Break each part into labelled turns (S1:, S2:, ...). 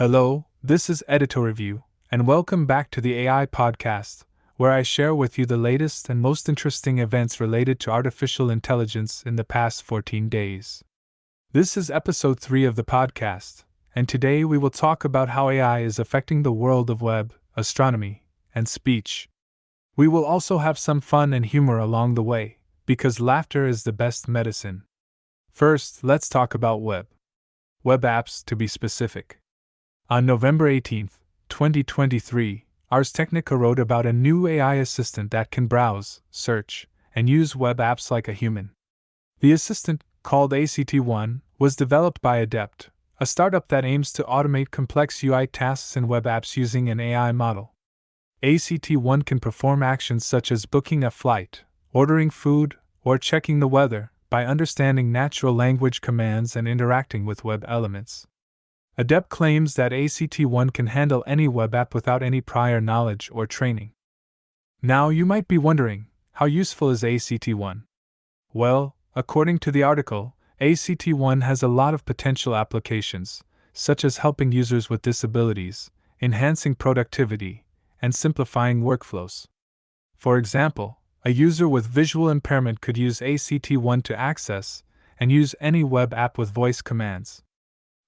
S1: Hello, this is Editor Review, and welcome back to the AI podcast, where I share with you the latest and most interesting events related to artificial intelligence in the past 14 days. This is episode 3 of the podcast, and today we will talk about how AI is affecting the world of web, astronomy, and speech. We will also have some fun and humor along the way, because laughter is the best medicine. First, let's talk about web apps to be specific. On November 18, 2023, Ars Technica wrote about a new AI assistant that can browse, search, and use web apps like a human. The assistant, called ACT-1, was developed by Adept, a startup that aims to automate complex UI tasks in web apps using an AI model. ACT-1 can perform actions such as booking a flight, ordering food, or checking the weather by understanding natural language commands and interacting with web elements. Adept claims that ACT-1 can handle any web app without any prior knowledge or training. Now you might be wondering, how useful is ACT-1? Well, according to the article, ACT-1 has a lot of potential applications, such as helping users with disabilities, enhancing productivity, and simplifying workflows. For example, a user with visual impairment could use ACT-1 to access and use any web app with voice commands.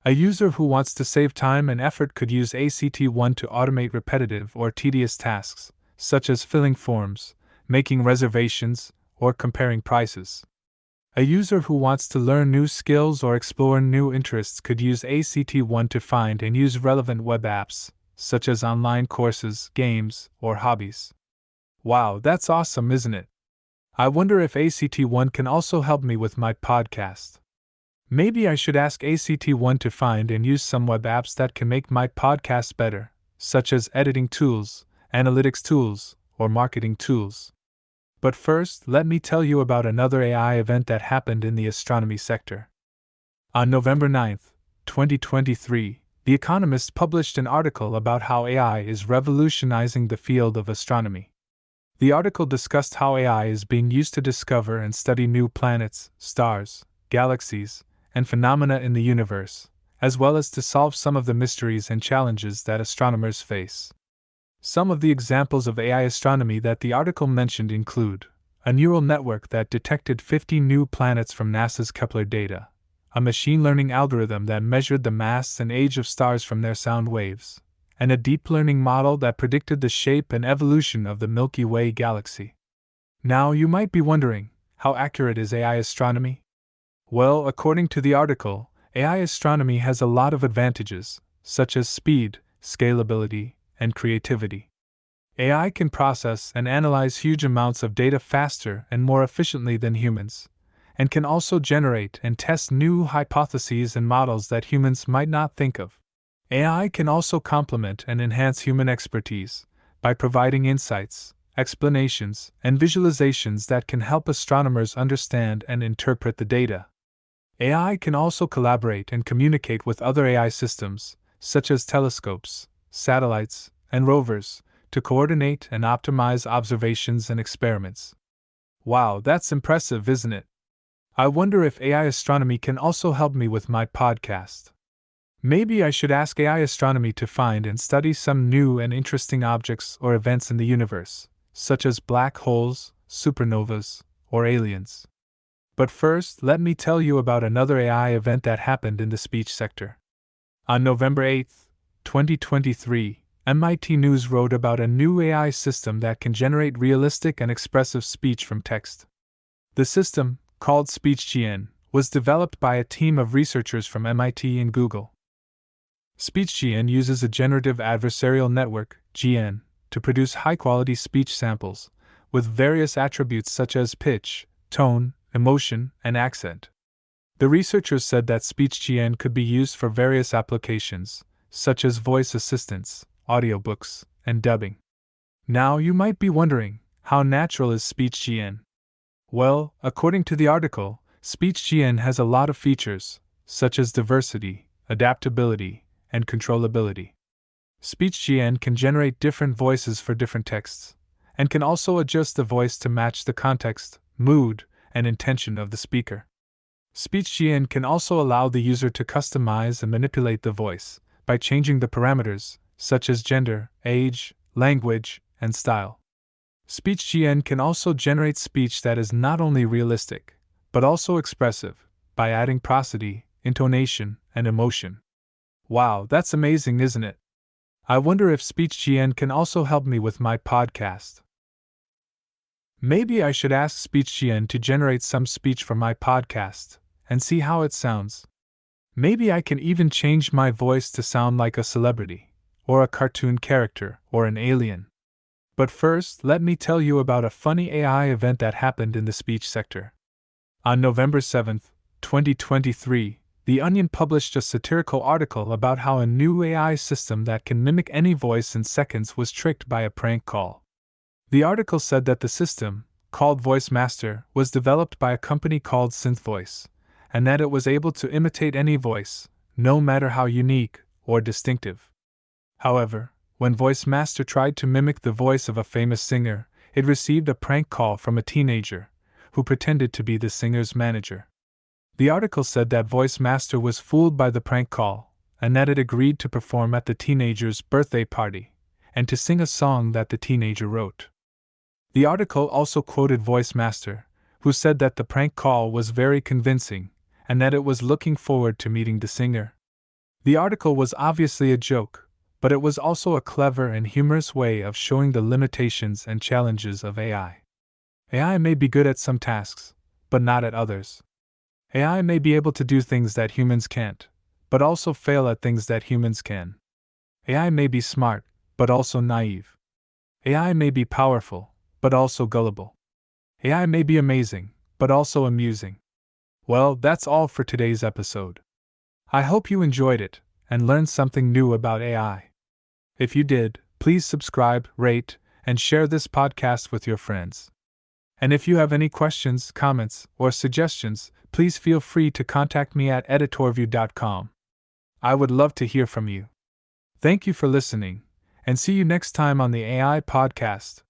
S1: A user who wants to save time and effort could use ACT-1 to automate repetitive or tedious tasks, such as filling forms, making reservations, or comparing prices. A user who wants to learn new skills or explore new interests could use ACT-1 to find and use relevant web apps, such as online courses, games, or hobbies. Wow, that's awesome, isn't it? I wonder if ACT-1 can also help me with my podcast. Maybe I should ask ACT-1 to find and use some web apps that can make my podcast better, such as editing tools, analytics tools, or marketing tools. But first, let me tell you about another AI event that happened in the astronomy sector. On November 9, 2023, The Economist published an article about how AI is revolutionizing the field of astronomy. The article discussed how AI is being used to discover and study new planets, stars, galaxies, and phenomena in the universe, as well as to solve some of the mysteries and challenges that astronomers face. Some of the examples of AI astronomy that the article mentioned include a neural network that detected 50 new planets from NASA's Kepler data, a machine learning algorithm that measured the mass and age of stars from their sound waves, and a deep learning model that predicted the shape and evolution of the Milky Way galaxy. Now you might be wondering, how accurate is AI astronomy? Well, according to the article, AI astronomy has a lot of advantages, such as speed, scalability, and creativity. AI can process and analyze huge amounts of data faster and more efficiently than humans, and can also generate and test new hypotheses and models that humans might not think of. AI can also complement and enhance human expertise by providing insights, explanations, and visualizations that can help astronomers understand and interpret the data. AI can also collaborate and communicate with other AI systems, such as telescopes, satellites, and rovers, to coordinate and optimize observations and experiments. Wow, that's impressive, isn't it? I wonder if AI astronomy can also help me with my podcast. Maybe I should ask AI astronomy to find and study some new and interesting objects or events in the universe, such as black holes, supernovas, or aliens. But first, let me tell you about another AI event that happened in the speech sector. On November 8, 2023, MIT News wrote about a new AI system that can generate realistic and expressive speech from text. The system, called SpeechGN, was developed by a team of researchers from MIT and Google. SpeechGN uses a generative adversarial network, GN, to produce high-quality speech samples, with various attributes such as pitch, tone, emotion, and accent. The researchers said that SpeechGN could be used for various applications, such as voice assistants, audiobooks, and dubbing. Now you might be wondering, how natural is SpeechGN? Well, according to the article, SpeechGN has a lot of features, such as diversity, adaptability, and controllability. SpeechGN can generate different voices for different texts, and can also adjust the voice to match the context, mood, and intention of the speaker. SpeechGN can also allow the user to customize and manipulate the voice, by changing the parameters, such as gender, age, language, and style. SpeechGN can also generate speech that is not only realistic, but also expressive, by adding prosody, intonation, and emotion. Wow, that's amazing, isn't it? I wonder if SpeechGN can also help me with my podcast. Maybe I should ask SpeechGN to generate some speech for my podcast, and see how it sounds. Maybe I can even change my voice to sound like a celebrity, or a cartoon character, or an alien. But first, let me tell you about a funny AI event that happened in the speech sector. On November 7, 2023, The Onion published a satirical article about how a new AI system that can mimic any voice in seconds was tricked by a prank call. The article said that the system, called Voice Master, was developed by a company called SynthVoice, and that it was able to imitate any voice, no matter how unique or distinctive. However, when Voice Master tried to mimic the voice of a famous singer, it received a prank call from a teenager, who pretended to be the singer's manager. The article said that Voice Master was fooled by the prank call, and that it agreed to perform at the teenager's birthday party, and to sing a song that the teenager wrote. The article also quoted Voice Master, who said that the prank call was very convincing, and that it was looking forward to meeting the singer. The article was obviously a joke, but it was also a clever and humorous way of showing the limitations and challenges of AI. AI may be good at some tasks, but not at others. AI may be able to do things that humans can't, but also fail at things that humans can. AI may be smart, but also naive. AI may be powerful, but also gullible. AI may be amazing, but also amusing. Well, that's all for today's episode. I hope you enjoyed it and learned something new about AI. If you did, please subscribe, rate, and share this podcast with your friends. And if you have any questions, comments, or suggestions, please feel free to contact me at editorview.com. I would love to hear from you. Thank you for listening, and see you next time on the AI podcast,